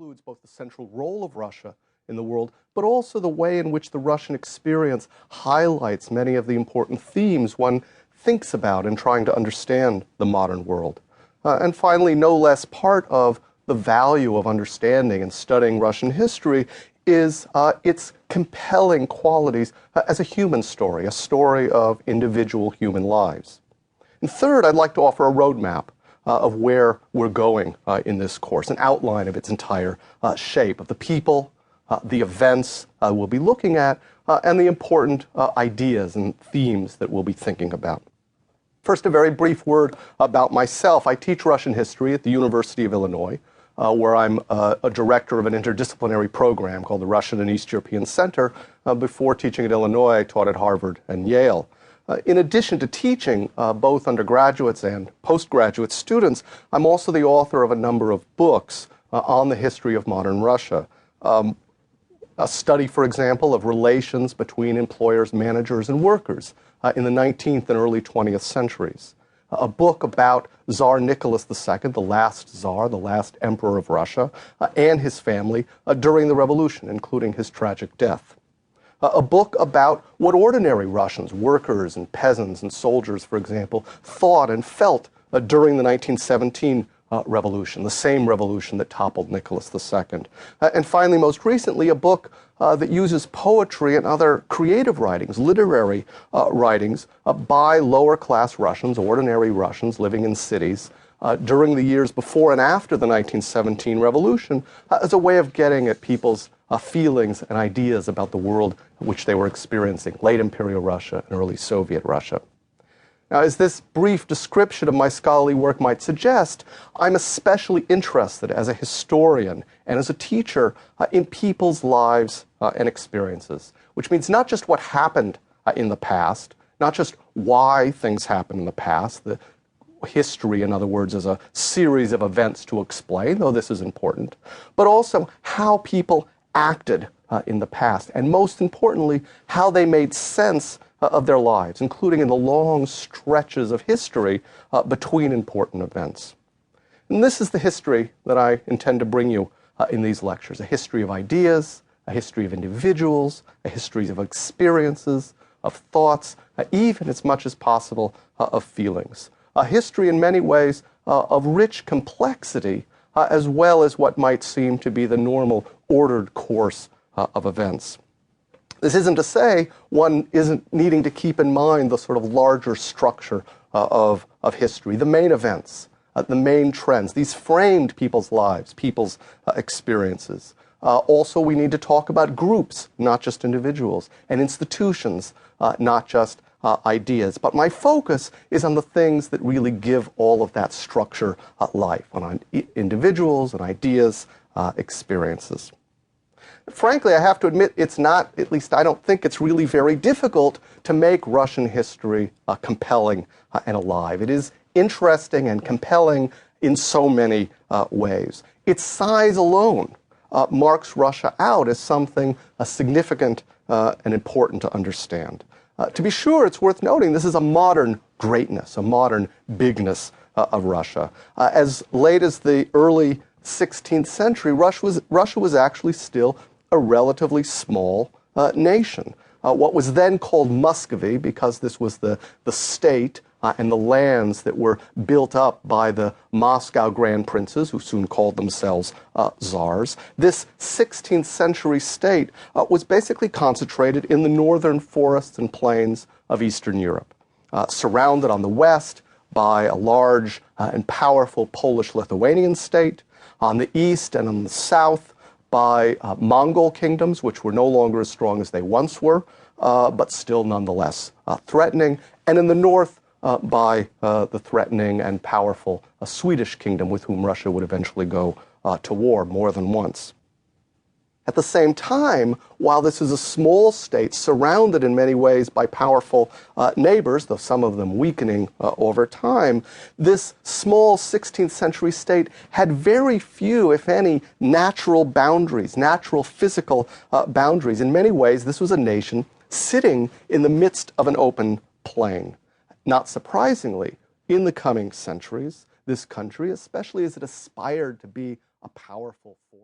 includes both the central role of Russia in the world, but also the way in which the Russian experience highlights many of the important themes one thinks about in trying to understand the modern world. And finally, no less part of the value of understanding and studying Russian history is its compelling qualities as a human story, a story of individual human lives. And third, I'd like to offer a roadmap of where we're going in this course, an outline of its entire shape, of the people, the events we'll be looking at, and the important ideas and themes that we'll be thinking about. First, a very brief word about myself. I teach Russian history at the University of Illinois, where I'm a director of an interdisciplinary program called the Russian and East European Center. Before teaching at Illinois, I taught at Harvard and Yale. In addition to teaching both undergraduates and postgraduate students, I'm also the author of a number of books on the history of modern Russia. A study, for example, of relations between employers, managers, and workers in the 19th and early 20th centuries. A book about Tsar Nicholas II, the last Tsar, the last emperor of Russia, and his family during the revolution, including his tragic death. A book about what ordinary Russians, workers and peasants and soldiers, for example, thought and felt during the 1917 revolution, the same revolution that toppled Nicholas II. And finally, most recently, a book that uses poetry and other creative writings, literary writings, by lower-class Russians, ordinary Russians living in cities, during the years before and after the 1917 revolution, as a way of getting at people's feelings and ideas about the world which they were experiencing, late Imperial Russia and early Soviet Russia. Now, as this brief description of my scholarly work might suggest, I'm especially interested as a historian and as a teacher in people's lives and experiences, which means not just what happened in the past, not just why things happened in the past, the history, in other words, is a series of events to explain, though this is important, but also how people acted in the past, and most importantly, how they made sense of their lives, including in the long stretches of history between important events. And this is the history that I intend to bring you in these lectures, a history of ideas, a history of individuals, a history of experiences, of thoughts, even as much as possible of feelings. A history in many ways of rich complexity, as well as what might seem to be the normal ordered course of events. This isn't to say one isn't needing to keep in mind the sort of larger structure of history, the main events, the main trends. These framed people's lives, people's experiences. Also, we need to talk about groups, not just individuals, and institutions, not just ideas. But my focus is on the things that really give all of that structure life, on individuals and ideas, experiences. Frankly, I have to admit, it's not, at least I don't think it's really very difficult to make Russian history compelling and alive. It is interesting and compelling in so many ways. Its size alone marks Russia out as something significant and important to understand. To be sure, it's worth noting this is a modern greatness, a modern bigness of Russia. As late as the early 16th century, Russia was actually still a relatively small nation. What was then called Muscovy, because this was the state and the lands that were built up by the Moscow Grand Princes, who soon called themselves czars. This 16th century state was basically concentrated in the northern forests and plains of Eastern Europe, surrounded on the west by a large and powerful Polish-Lithuanian state, on the east and on the south by Mongol kingdoms, which were no longer as strong as they once were, but still nonetheless threatening, and in the north by the threatening and powerful Swedish kingdom with whom Russia would eventually go to war more than once. At the same time, while this is a small state surrounded in many ways by powerful neighbors, though some of them weakening over time, this small 16th century state had very few, if any, natural boundaries, natural physical boundaries. In many ways, this was a nation sitting in the midst of an open plain. Not surprisingly, in the coming centuries, this country, especially as it aspired to be a powerful force,